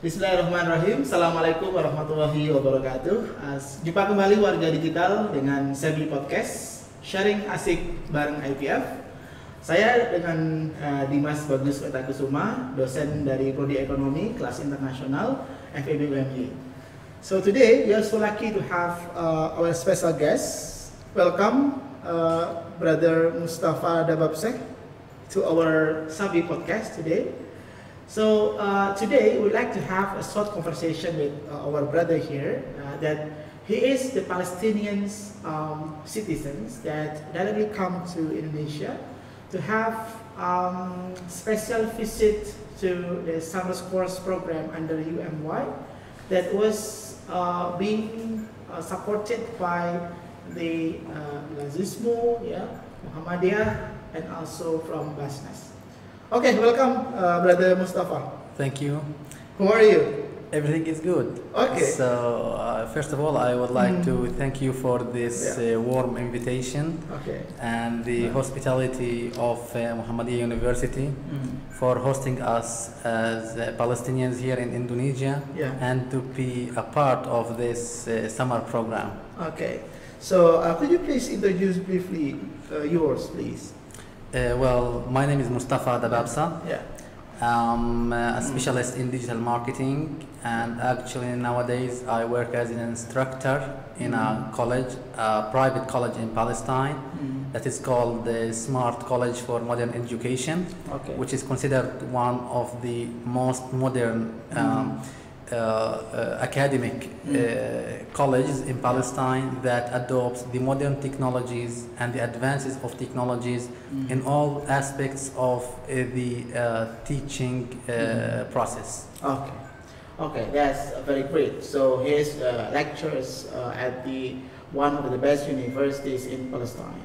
Bismillahirrahmanirrahim. Assalamualaikum warahmatullahi wabarakatuh. Jumpa kembali warga digital dengan SABI Podcast Sharing Asyik Bareng IPIEF. Saya dengan Dimas Bagus Wetakusuma, dosen dari Prodi Ekonomi kelas internasional FEB UMY. So today we are so lucky to have our special guest. Welcome Brother Mustafa Dababseh to our SABI Podcast today. So today we'd like to have a short conversation with our brother here that he is the Palestinian citizens that directly come to Indonesia to have special visit to the Summer School program under UMY that was being supported by the Lazismo, Muhammadiyah, and also from Basnas. Okay, welcome, Brother Mustafa. Thank you. How are you? Everything is good. Okay. So, first of all, I would like to thank you for this warm invitation and the hospitality of Muhammadiyah University for hosting us as Palestinians here in Indonesia and to be a part of this summer program. Okay. So, could you please introduce briefly yours, please? Well, my name is Mustafa Dababseh. Yeah. I'm a specialist in digital marketing, and actually nowadays I work as an instructor in a college, a private college in Palestine that is called the Smart College for Modern Education, which is considered one of the most modern academic colleges in Palestine that adopts the modern technologies and the advances of technologies in all aspects of the teaching process. Okay, that's very great. So his lectures at the one of the best universities in Palestine.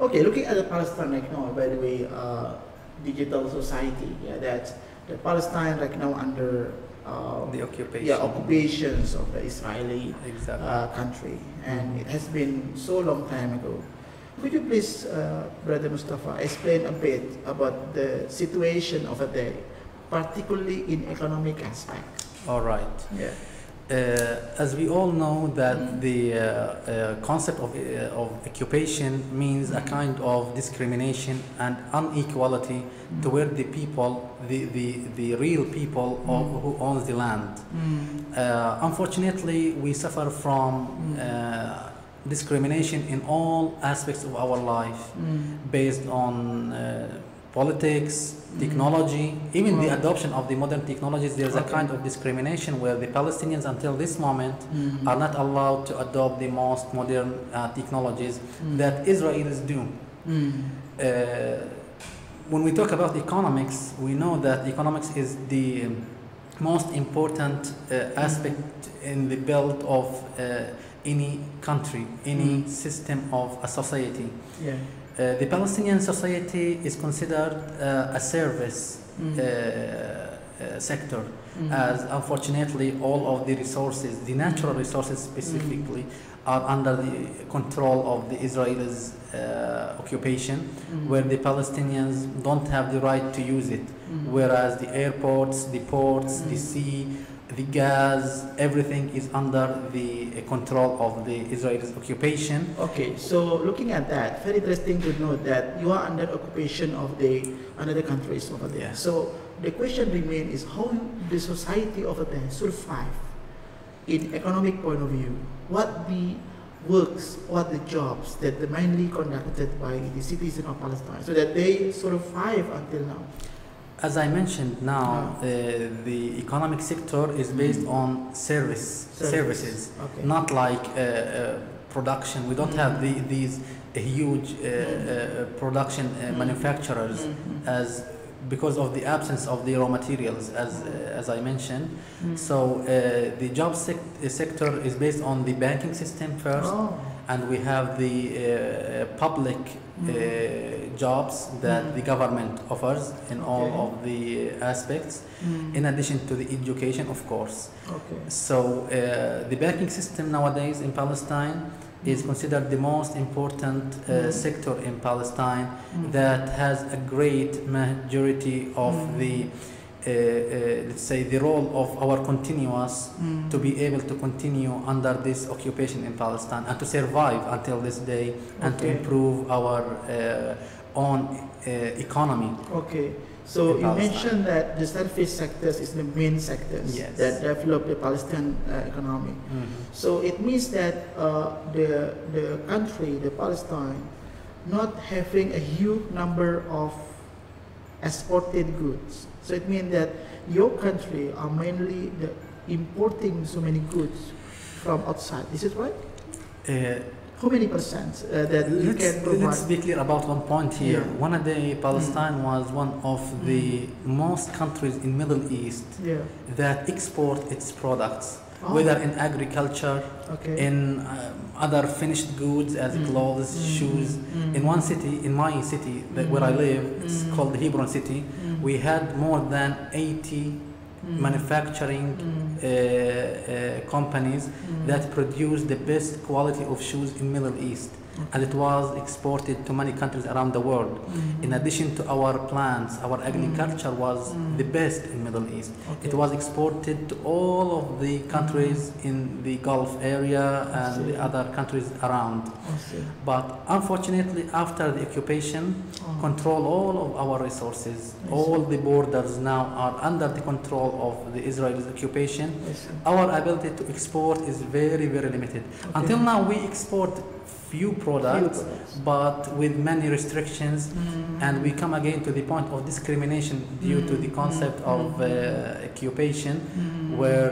Okay, looking at the Palestine right now, by the way, digital society, that the Palestine right now under the occupation. Occupations of the Israeli country, and it has been so long time ago. Could you please, Brother Mustafa, explain a bit about the situation of the day, particularly in economic aspect? All right. Yeah. As we all know that the concept of occupation means a kind of discrimination and inequality toward the people, the real people who owns the land. Unfortunately, we suffer from discrimination in all aspects of our life based on politics, technology, even the adoption of the modern technologies. There's a kind of discrimination where the Palestinians until this moment are not allowed to adopt the most modern technologies that Israelis do. When we talk about economics, we know that economics is the most important aspect in the build of any country, any system of a society. The Palestinian society is considered a service sector, as unfortunately all of the resources, the natural resources specifically, are under the control of the Israelis' occupation, where the Palestinians don't have the right to use it, whereas the airports, the ports, the sea, the gas, everything is under the control of the Israelis' occupation. Okay, so looking at that, very interesting to note that you are under occupation of the another countries over there. Yeah. So the question remains is how the society over there survive in economic point of view. What the works, what the jobs that are mainly conducted by the citizens of Palestine, so that they survive until now. As I mentioned now, the economic sector is based on services, not like production. We don't have these huge production manufacturers because of the absence of the raw materials, as I mentioned. So the job sector is based on the banking system first, and we have the public jobs that the government offers in all of the aspects, in addition to the education, of course. So the banking system nowadays in Palestine is considered the most important sector in Palestine that has a great majority of the let's say, the role of our continuous to be able to continue under this occupation in Palestine and to survive until this day and to improve our own economy. Okay. So you mentioned that the service sectors is the main sectors that develop the Palestinian economy. So it means that the country, the Palestine, not having a huge number of exported goods. So it means that your country are mainly importing so many goods from outside. Is it right? How many percent that you can provide? Let's be clear about one point here. One day, Palestine was one of the most countries in Middle East that export its products, whether in agriculture, in other finished goods as clothes, shoes. In one city, in my city, where I live, it's called Hebron City, we had more than 80 manufacturing companies that produce the best quality of shoes in Middle East, and it was exported to many countries around the world. In addition to our plants, our agriculture was the best in Middle East. It was exported to all of the countries in the Gulf area and the other countries around. But unfortunately, after the occupation, control all of our resources, all the borders now are under the control of the Israeli occupation. Our ability to export is very, very limited. Until now, we export few products, but with many restrictions, and we come again to the point of discrimination due to the concept of occupation, where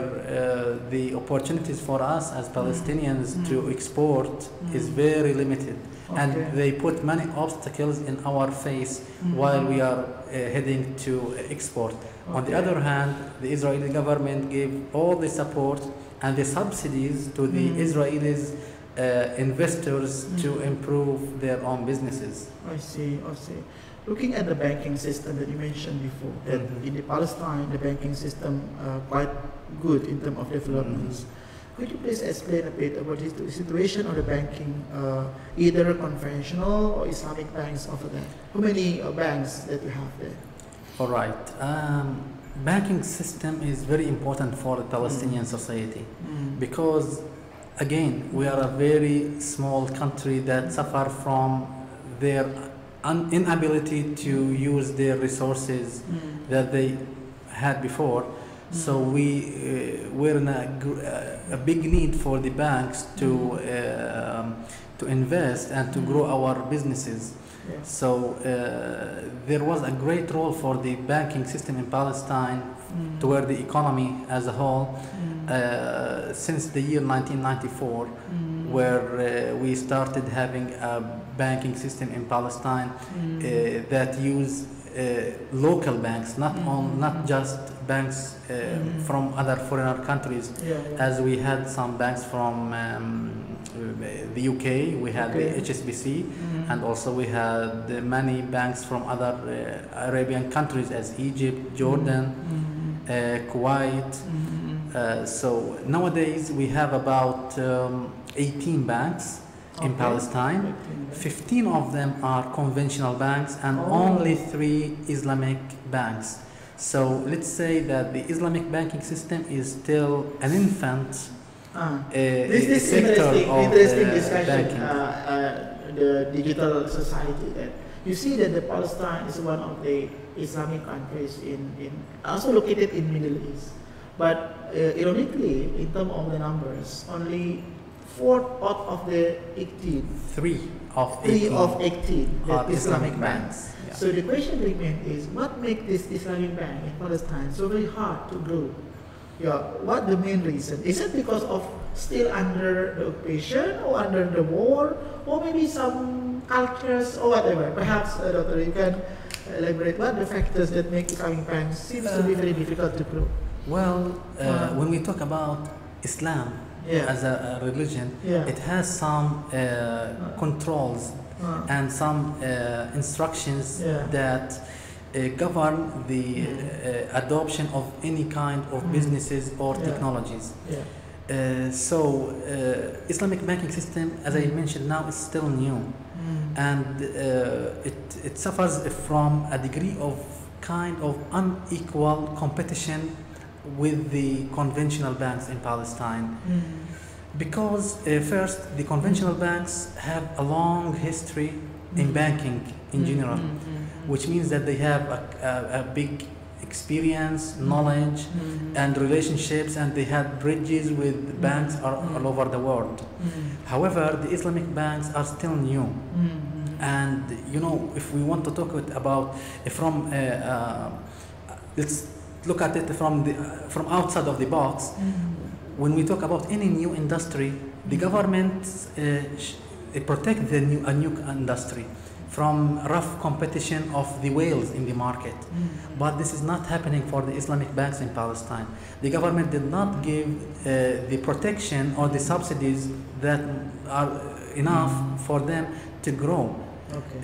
the opportunities for us as Palestinians to export is very limited, and they put many obstacles in our face while we are heading to export. On the other hand, the Israeli government gave all the support and the subsidies to the Israelis investors to improve their own businesses. I see. Looking at the banking system that you mentioned before, that in the Palestine, the banking system quite good in terms of developments. Could you please explain a bit about the situation of the banking, either conventional or Islamic banks over there? How many banks that you have there? All right. Banking system is very important for the Palestinian society because, again, we are a very small country that suffer from their inability to use their resources that they had before. So we're in a big need for the banks to invest and to grow our businesses. So there was a great role for the banking system in Palestine toward the economy as a whole since the year 1994, where we started having a banking system in Palestine that use local banks, not just banks from other foreign countries, as we had some banks from the UK, we had the HSBC, and also we had many banks from other Arabian countries as Egypt, Jordan, Kuwait. So nowadays we have about 18 banks in Palestine. 15 of them are conventional banks and only 3 Islamic banks. So let's say that the Islamic banking system is still an infant this sector interesting of discussion. banking. The digital society, that you see that the Palestine is one of the Islamic countries in also located in Middle East, but ironically, in terms of the numbers, only 4 out of the 18, 3 of 18 are Islamic banks. Yeah. So the question remains is, what makes this Islamic bank in Palestine so very hard to grow? What the main reason? Is it because of still under the occupation or under the war, or maybe some cultures or whatever? Perhaps, Doctor, you can elaborate what the factors that make Islamic banks seems to be very difficult to grow. Well, when we talk about Islam as a religion, it has some controls and some instructions that govern the adoption of any kind of businesses or technologies. So Islamic banking system, as I mentioned now, is still new, and it suffers from a degree of kind of unequal competition with the conventional banks in Palestine. Because first, the conventional banks have a long history in banking in general, which means that they have a big experience, knowledge, and relationships, and they have bridges with banks all over the world. However, the Islamic banks are still new. And you know, if we want to talk about from let's look at it from outside of the box. When we talk about any new industry, the government protect a new industry from rough competition of the whales in the market. But this is not happening for the Islamic banks in Palestine. The government did not give the protection or the subsidies that are enough for them to grow.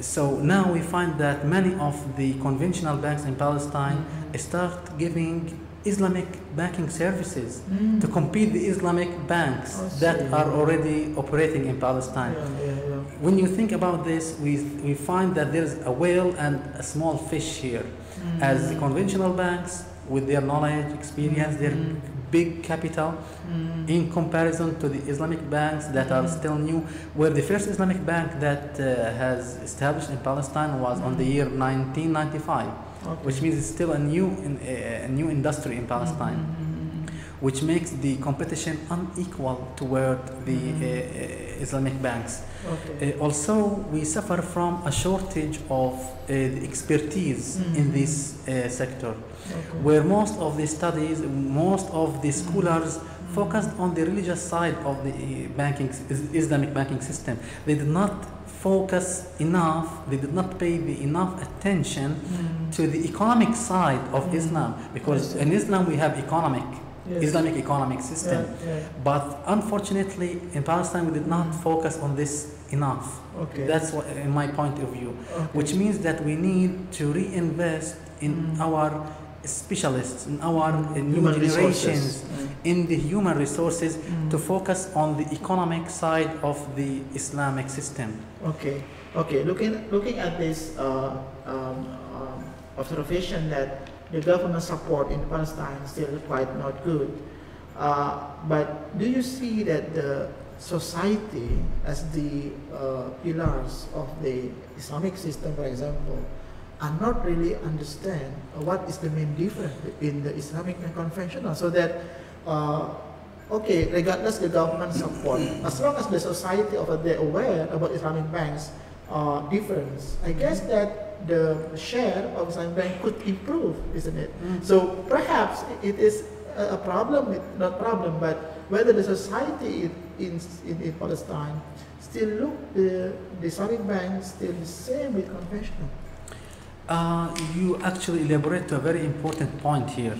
So now we find that many of the conventional banks in Palestine start giving Islamic banking services to compete the Islamic banks that are already operating in Palestine. When you think about this, we find that there's a whale and a small fish here. As the conventional banks, with their knowledge, experience, their big capital, in comparison to the Islamic banks that are still new, where the first Islamic bank that has established in Palestine was on the year 1995. Which means it's still a new industry in Palestine, which makes the competition unequal toward the Islamic banks. Also, we suffer from a shortage of the expertise in this sector, where most of the studies, most of the scholars focused on the religious side of the Islamic banking system. They did not focus enough, they did not pay enough attention to the economic side of Islam, because in Islam we have Islamic economic system, but unfortunately in Palestine we did not focus on this enough. That's what, in my point of view, which means that we need to reinvest in our specialists, in our new generations, in the human resources, to focus on the economic side of the Islamic system. Looking at this observation that the government support in Palestine is still quite not good, but do you see that the society as the pillars of the Islamic system, for example, are not really understand what is the main difference between the Islamic and conventional, so that regardless the government support, as long as the society over there aware about Islamic banks difference, I guess that the share of Islamic bank could improve, isn't it? So perhaps it is a problem, not problem, but whether the society in Palestine still look the Islamic banks still the same with conventional. You actually elaborate to a very important point here,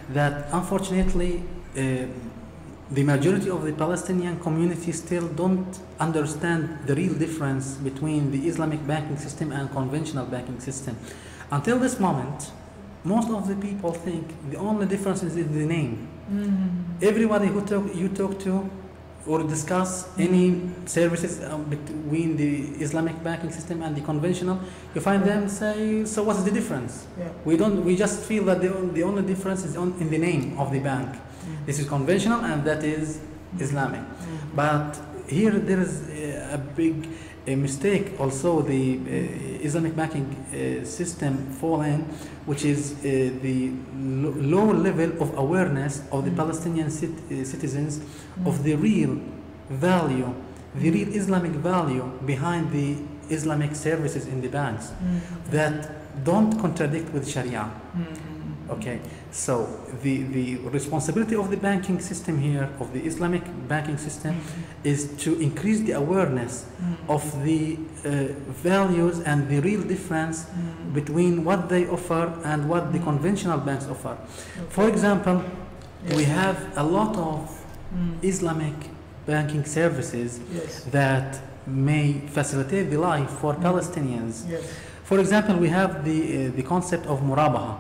that unfortunately the majority of the Palestinian community still don't understand the real difference between the Islamic banking system and conventional banking system. Until this moment, most of the people think the only difference is in the name. Everybody who you talk to or discuss any services between the Islamic banking system and the conventional, you find them say, so what's the difference? We just feel that the only difference is in the name of the bank. This is conventional and that is Islamic. But here there is a big mistake also the Islamic banking system fall in, which is the low level of awareness of the Palestinian citizens of the real value, the real Islamic value behind the Islamic services in the banks that don't contradict with Sharia. So the responsibility of the banking system here, of the Islamic banking system, is to increase the awareness of the values and the real difference between what they offer and what the conventional banks offer. For example, we have a lot of Islamic banking services that may facilitate the life for Palestinians. For example, we have the concept of murabaha.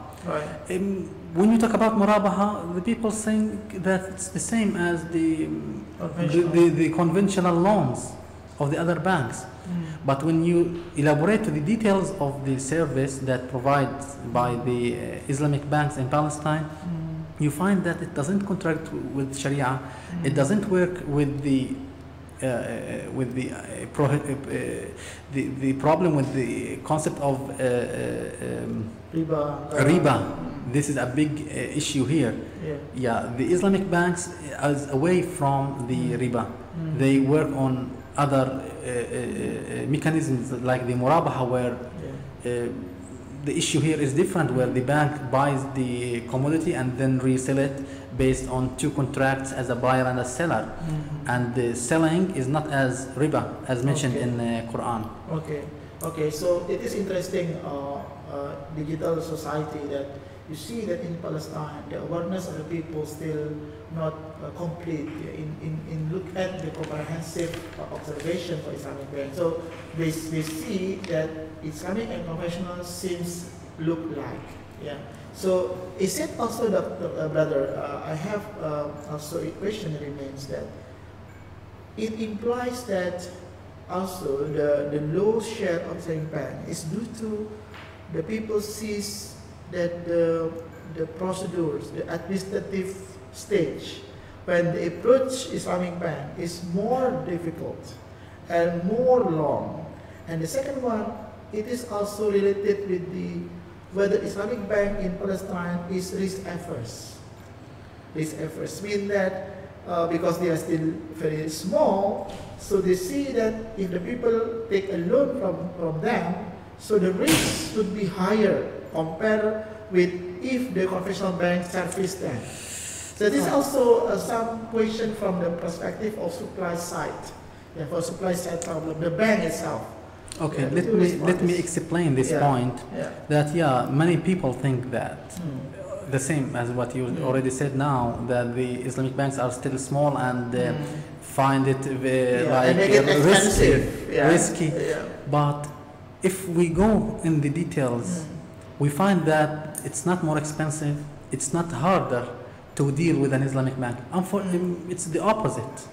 When you talk about murabaha, the people think that it's the same as the conventional loans of the other banks. But when you elaborate to the details of the service that provided by the Islamic banks in Palestine, you find that it doesn't contract with Sharia. It doesn't work with the problem with the concept of riba. This is a big issue here. Yeah, the Islamic banks is away from the riba. They work on other mechanisms like the murabaha, where the issue here is different, where the bank buys the commodity and then resell it based on two contracts as a buyer and a seller. And the selling is not as riba as mentioned in the Quran. Okay, so it is interesting, digital society, that you see that in Palestine the awareness of the people still not complete in look at the comprehensive observation for Islamic bank. So they see that Islamic and conventional seems look like. Yeah. So is it also that, brother, I have also a question remains that it implies that also the low share of Islamic bank is due to the people sees that the procedures, the administrative stage, when they approach Islamic bank is more difficult and more long. And the second one, it is also related with the whether Islamic bank in Palestine is risk averse. Risk averse mean that because they are still very small, so they see that if the people take a loan from them, so the risk would be higher compared with if the conventional bank service them. So this is also some question from the perspective of supply side. Yeah, for supply side problem, the bank itself. Okay, let me explain this point. That many people think that the same as what you already said now, that the Islamic banks are still small and find it like risky. But if we go in the details, we find that it's not more expensive, it's not harder to deal with an Islamic bank. It's the opposite.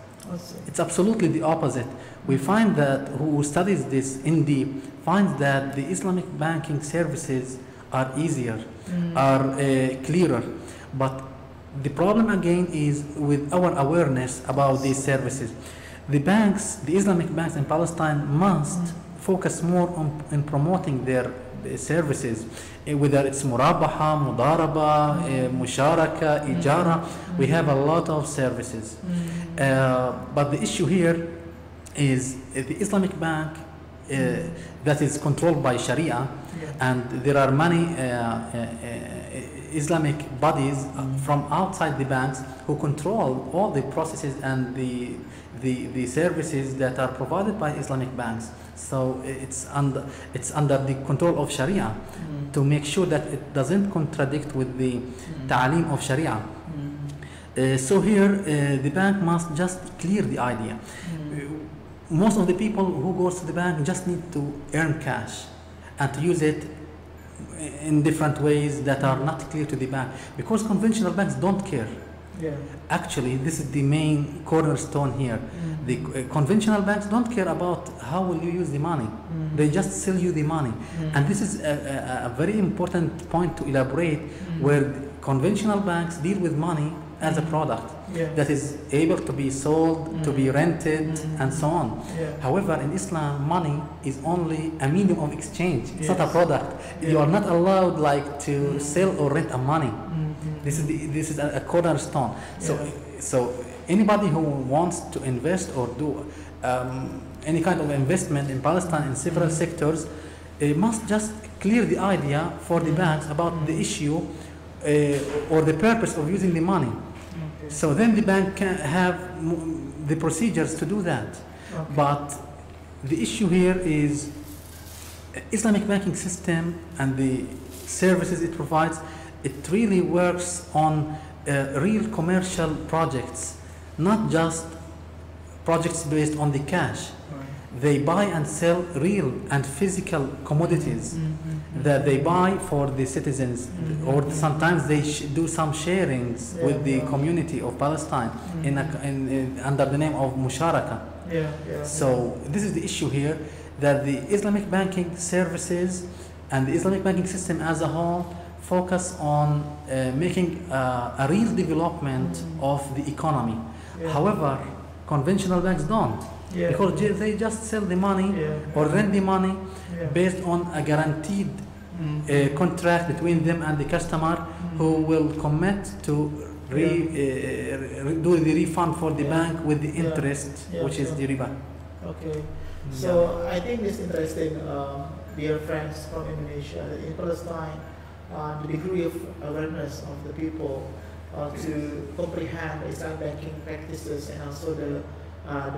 It's absolutely the opposite. We find that who studies this in deep finds that the Islamic banking services are easier, are clearer. But the problem again is with our awareness about these services. The banks, the Islamic banks in Palestine must focus more on promoting their services, whether it's murabaha, mudaraba, musharaka, ijara. We have a lot of services. But the issue here is the Islamic bank that is controlled by Sharia, and there are many Islamic bodies from outside the banks who control all the processes and the services that are provided by Islamic banks. So it's under the control of Sharia to make sure that it doesn't contradict with the ta'aleem of Sharia. So here the bank must just clear the idea. Most of the people who goes to the bank just need to earn cash and to use it in different ways that are not clear to the bank, because conventional banks don't care. Actually, this is the main cornerstone here. The conventional banks don't care about how will you use the money. They just sell you the money. And this is a very important point to elaborate, where conventional banks deal with money as a product that is able to be sold, to be rented, and so on. However, in Islam, money is only a medium of exchange. It's not a product. You are not allowed like to sell or rent a money. This is a cornerstone. So anybody who wants to invest or do any kind of investment in Palestine in several sectors, must just clear the idea for the banks about the issue or the purpose of using the money. So then the bank can have the procedures to do that. But the issue here is Islamic banking system and the services it provides. It really works on real commercial projects, not just projects based on the cash. They buy and sell real and physical commodities that they buy for the citizens, or sometimes they do some sharings with the community of Palestine in under the name of musharaka. So this is the issue here. that the Islamic banking services and the Islamic banking system as a whole focus on making a real development of the economy. However, conventional banks don't, because they just sell the money or lend the money based on a guaranteed contract between them and the customer, who will commit to do the refund for the bank with the interest, which is the riba. Okay, so I think it's interesting, dear friends from Indonesia, that in Palestine, the degree of awareness of the people to comprehend Islamic banking practices and also the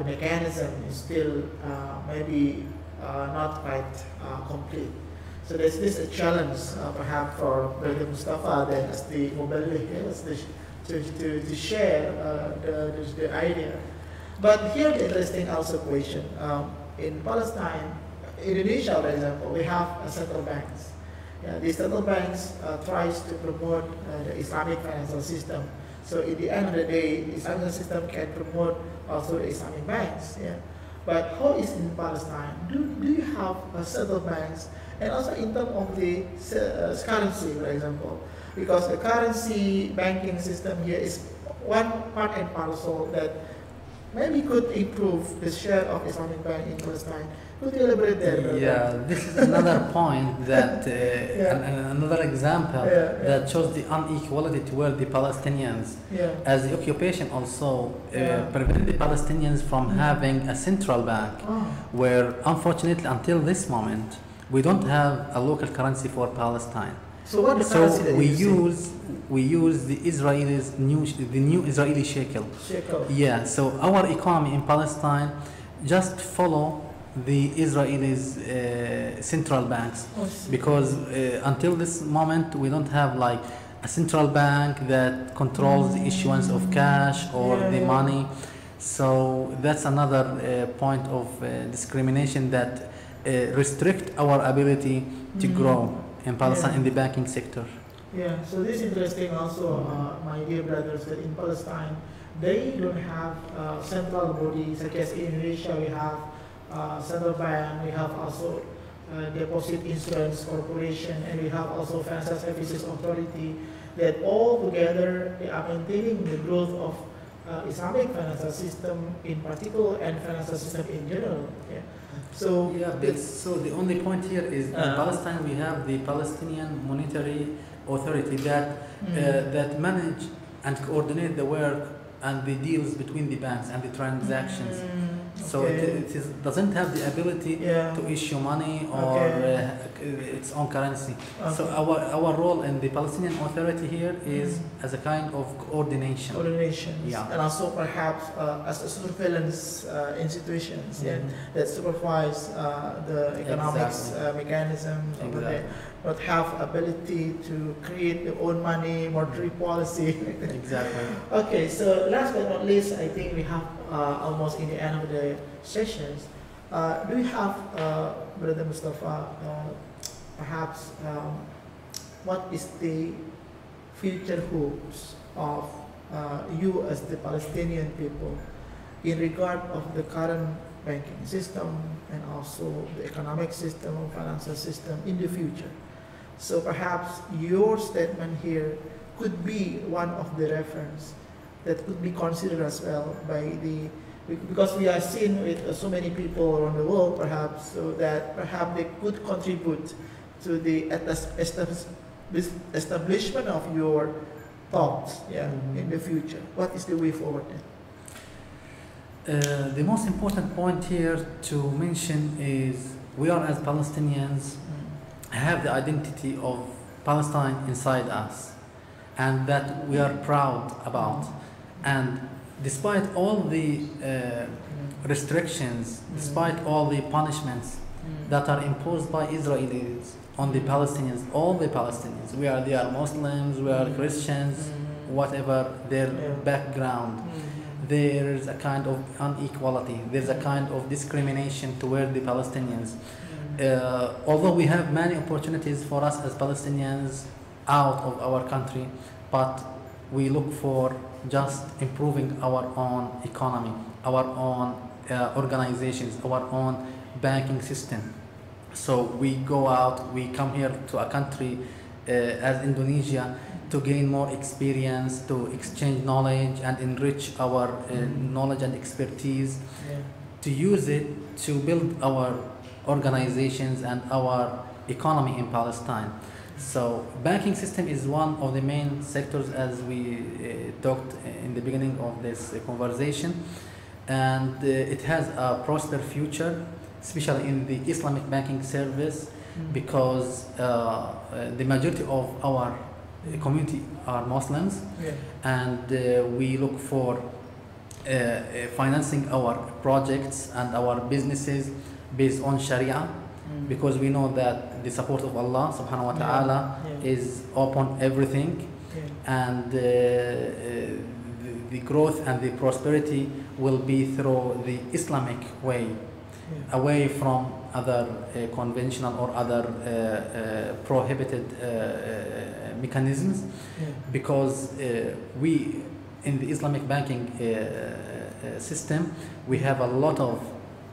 mechanism is still maybe not quite complete. So there's this a challenge perhaps for Brother Mustafa then as the mobility, to share the idea. But here the interesting also question, in Palestine, Indonesia for example, we have central banks. These central banks tries to promote the Islamic financial system. So at the end of the day, the Islamic system can promote also the Islamic banks. But how is in Palestine? Do you have central banks? And also in terms of the currency, for example, because the currency banking system here is one part and parcel that maybe could improve the share of Islamic bank in Palestine. Could you elaborate there? Yeah, this is another point that, another example that shows the inequality toward the Palestinians. As the occupation also prevented the Palestinians from having a central bank, where unfortunately until this moment, we don't have a local currency for Palestine. So what the currency that we use the new Israeli shekel. Yeah. So our economy in Palestine just follow the Israelis' central banks, because until this moment we don't have like a central bank that controls the issuance of cash or the money. So that's another point of discrimination that restrict our ability to grow in Palestine in the banking sector. So this is interesting also, my dear brothers, that in Palestine they don't have central body such as in Indonesia. We have central bank, we have also deposit insurance corporation, and we have also financial services authority, that all together they are maintaining the growth of Islamic financial system in particular and financial system in general. So so the only point here is in Palestine we have the Palestinian Monetary Authority that that manage and coordinate the work and the deals between the banks and the transactions. So it doesn't have the ability to issue money or its own currency. So our role in the Palestinian Authority here is as a kind of coordination. And also perhaps as a surveillance institutions that supervise the economics mechanisms, but have ability to create their own money, monetary policy. Okay, so last but not least, I think we have almost in the end of the sessions. Do you have, Brother Mustafa, perhaps what is the future hopes of you as the Palestinian people in regard of the current banking system and also the economic system and financial system in the future? So perhaps your statement here could be one of the reference that could be considered as well by the, because we are seen with so many people around the world perhaps, so that perhaps they could contribute to the establishment of your thoughts in the future. What is the way forward then? The most important point here to mention is we are as Palestinians have the identity of Palestine inside us, and that we are proud about. And despite all the restrictions, despite all the punishments that are imposed by Israelis on the Palestinians, all the Palestinians, they are Muslims, we are Christians, whatever their background, there is a kind of inequality, there's a kind of discrimination toward the Palestinians. Although we have many opportunities for us as Palestinians out of our country, but we look for just improving our own economy, our own organizations, our own banking system. So we go out, we come here to a country as Indonesia to gain more experience, to exchange knowledge and enrich our knowledge and expertise, to use it to build our organizations and our economy in Palestine. So banking system is one of the main sectors, as we talked in the beginning of this conversation, and it has a prosperous future, especially in the Islamic banking service, because the majority of our community are Muslims, and we look for financing our projects and our businesses based on Sharia, because we know that the support of Allah subhanahu wa ta'ala is upon everything, and the growth and the prosperity will be through the Islamic way, away from other conventional or other prohibited mechanisms, because we in the Islamic banking system, we have a lot of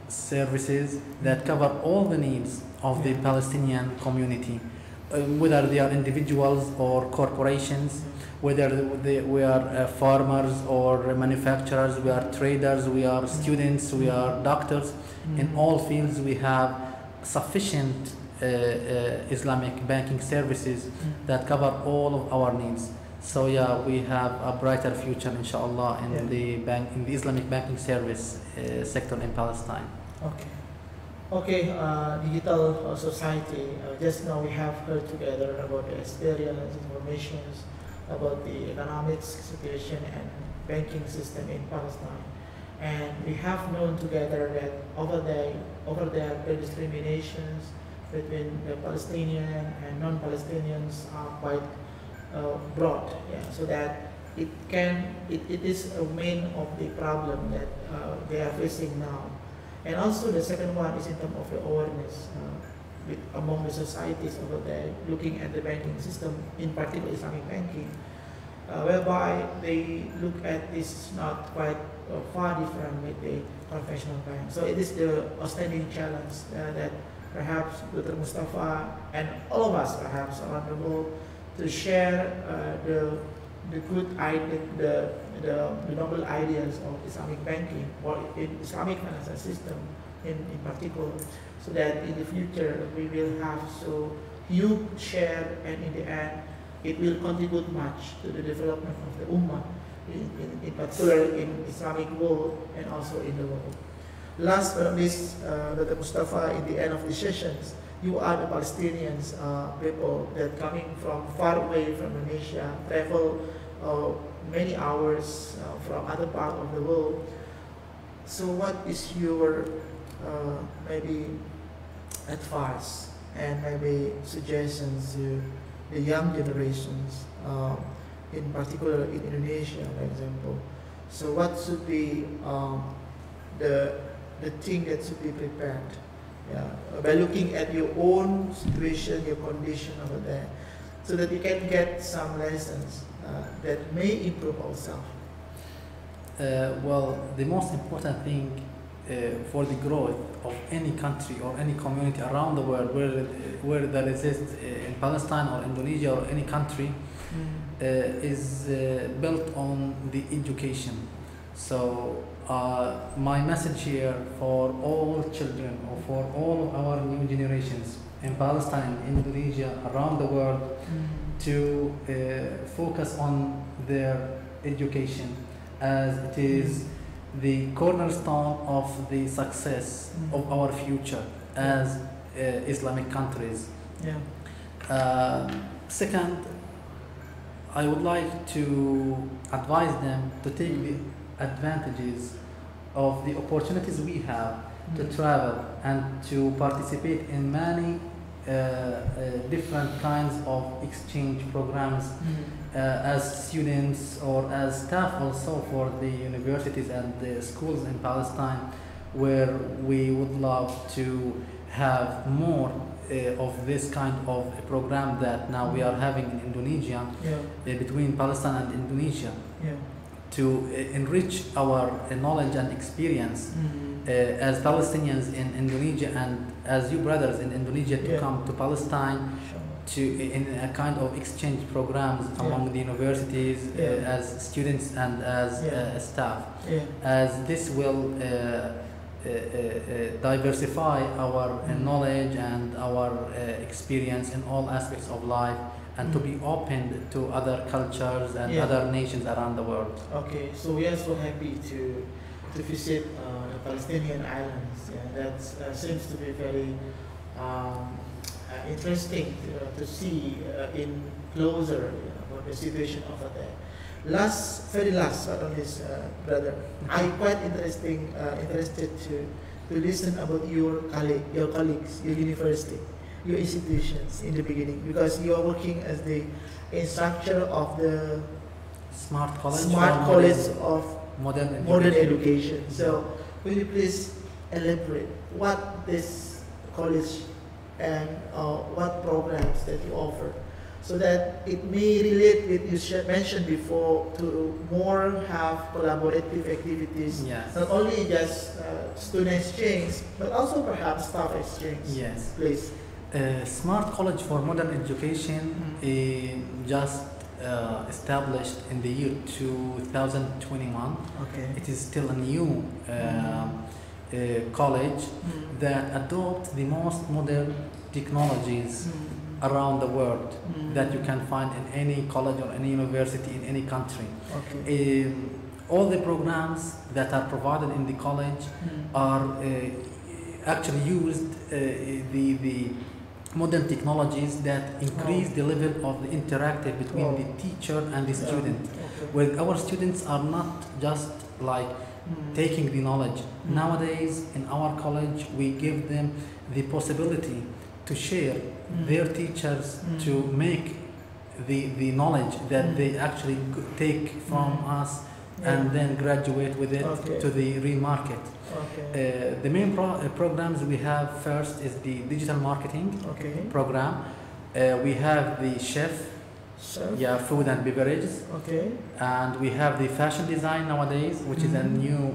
services that cover all the needs of the Palestinian community, whether they are individuals or corporations, whether we are farmers or manufacturers, we are traders, we are students, we are doctors. In all fields we have sufficient Islamic banking services that cover all of our needs. So yeah, we have a brighter future, inshallah, in the Islamic banking service sector in Palestine. Okay, digital society. Just now we have heard together about the experience, information about the economic situation and banking system in Palestine, and we have known together that over there the discriminations between the Palestinian and non-Palestinians are quite broad. So that it is a main of the problem that they are facing now. And also the second one is in terms of the awareness among the societies over there, looking at the banking system, in particular Islamic banking, whereby they look at this not quite far different with the conventional bank. So it is the outstanding challenge that perhaps Dr. Mustafa and all of us perhaps around the world to share the good idea, the noble ideas of Islamic banking or in Islamic financial system in particular, so that in the future we will have so huge share, and in the end it will contribute much to the development of the Ummah, in particular in Islamic world and also in the world. Last but not least, Dr. Mustafa, in the end of the sessions, you are the Palestinians people that coming from far away from Indonesia, travel many hours from other part of the world. So what is your maybe advice and maybe suggestions to the young generations, in particular in Indonesia, for example? So what should be the thing that should be prepared? By looking at your own situation, your condition over there, so that you can get some lessons that may improve ourselves. Well, the most important thing for the growth of any country or any community around the world, where there exists in Palestine or Indonesia or any country, is built on the education. So my message here for all children or for all of our new generations in Palestine, Indonesia, around the world, to focus on their education, as it is the cornerstone of the success of our future as Islamic countries. Second, I would like to advise them to take the advantages of the opportunities we have to travel and to participate in many different kinds of exchange programs as students or as staff also for the universities and the schools in Palestine, where we would love to have more of this kind of a program that now we are having in Indonesia, between Palestine and Indonesia, to enrich our knowledge and experience as Palestinians in Indonesia and as you brothers in Indonesia to come to Palestine to in a kind of exchange programs among the universities as students and as staff, as this will diversify our knowledge and our experience in all aspects of life, and to be open to other cultures and other nations around the world. Okay, so we are so happy to visit the Palestinian islands. That seems to be very interesting to see in closer about the situation over there. Very last, but on this, brother, I'm quite interested to listen about your colleagues, your university, your institutions in the beginning, because you are working as the instructor of the Smart College of Modern Education. So, will you please elaborate what this college and what programs that you offer, so that it may relate with you mentioned before to more have collaborative activities, not only just student exchange, but also perhaps staff exchange. Yes, please. Smart College for Modern Education just established in the year 2021. Okay. It is still a new college that adopts the most modern technologies around the world that you can find in any college or any university in any country. Okay. All the programs that are provided in the college are actually used the modern technologies that increase the level of the interactive between the teacher and the student. Where our students are not just like taking the knowledge. Nowadays in our college we give them the possibility to share their teachers to make the knowledge that they actually take from us and then graduate with it to the real market. The main programs we have first is the digital marketing program. We have the chef, food and beverages, and we have the fashion design nowadays, which is a new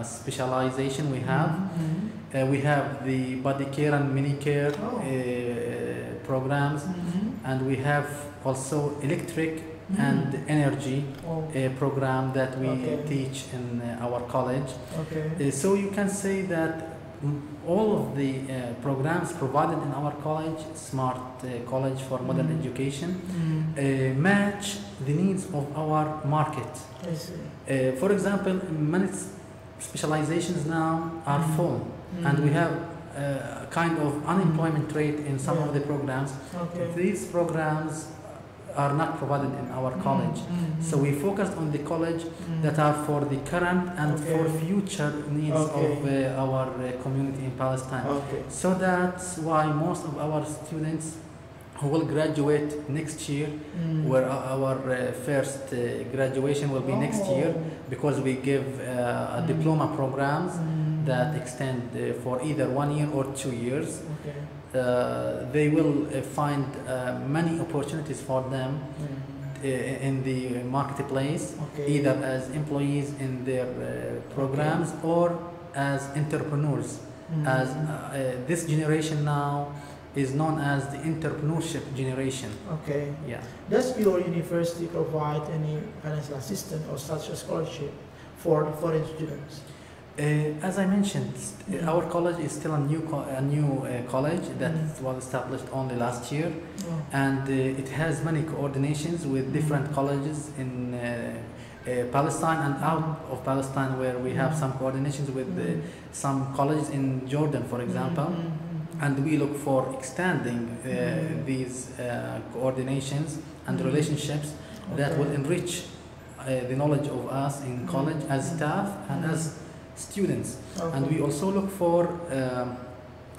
specialization we have. We have the body care and mini care programs, and we have also electric and energy program that we teach in our college. So you can say that all of the programs provided in our college, Smart College for Modern Education, match the needs of our market. For example, many specializations now are full, and we have kind of unemployment rate in some of the programs. These programs are not provided in our college. So we focused on the college that are for the current and for future needs of our community in Palestine. So that's why most of our students who will graduate next year, where our first graduation will be next year, because we give diploma programs that extend for either 1 year or 2 years. They will find many opportunities for them in the marketplace, either as employees in their programs or as entrepreneurs. As this generation now is known as the entrepreneurship generation. Does your university provide any financial assistance or such a scholarship for foreign students? As I mentioned, our college is still a new college that was established only last year, and it has many coordinations with different colleges in Palestine and out of Palestine, where we have some coordinations with some colleges in Jordan, for example, and we look for extending these coordinations and relationships that will enrich the knowledge of us in college as staff and as students. And we also look for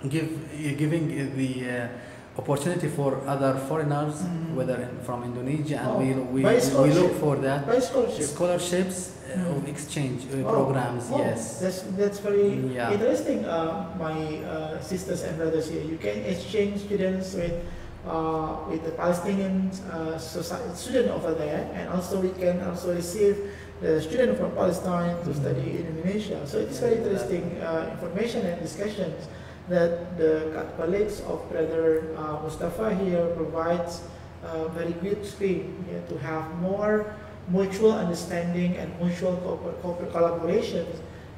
giving the opportunity for other foreigners, whether from Indonesia, and we look for that scholarships of exchange programs. That's very interesting. My sisters and brothers here, you can exchange students with with the Palestinian student over there, and also we can also receive the student from Palestine to study in Indonesia. So it is very interesting information and discussions that the colleagues of Brother Mustafa here provides very good stream to have more mutual understanding and mutual collaboration,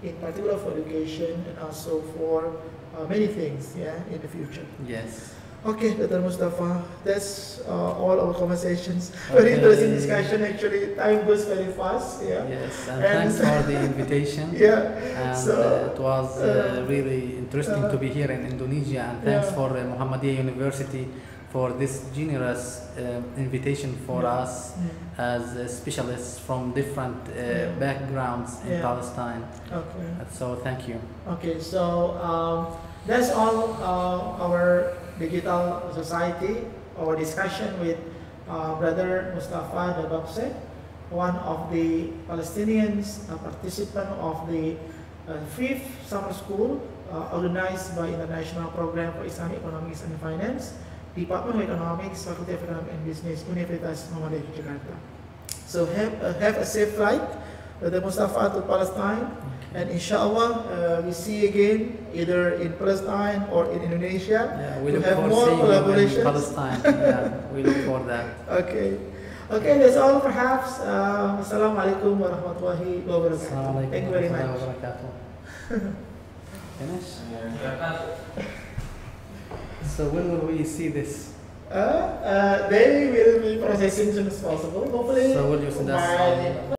in particular for education and also for many things in the future. Yes. Okay, Dr. Mustafa, that's all our conversations. Very interesting discussion. Actually, time goes very fast. Yes, and thanks for the invitation. And so, it was really interesting to be here in Indonesia. And thanks for Muhammadiyah University for this generous invitation for us as specialists from different backgrounds in Palestine. Okay. So thank you. Okay, so that's all our digital society, our discussion with Brother Mustafa Dababseh, one of the Palestinians, participant of the 5th Summer School organized by International Program for Islamic Economics and Finance, Department of Economics, Fakultas Ekonomi and Business, Universitas Jakarta. So have a safe flight, Brother Mustafa, to Palestine. And inshallah, we see you again either in Palestine or in Indonesia. We look have more collaborations in Palestine. We look for that. Okay, that's all perhaps. Assalamualaikum warahmatullahi wabarakatuh. Thank you very much. Finish? So when will we see this? They will be processing as soon as possible. Hopefully, so will you send us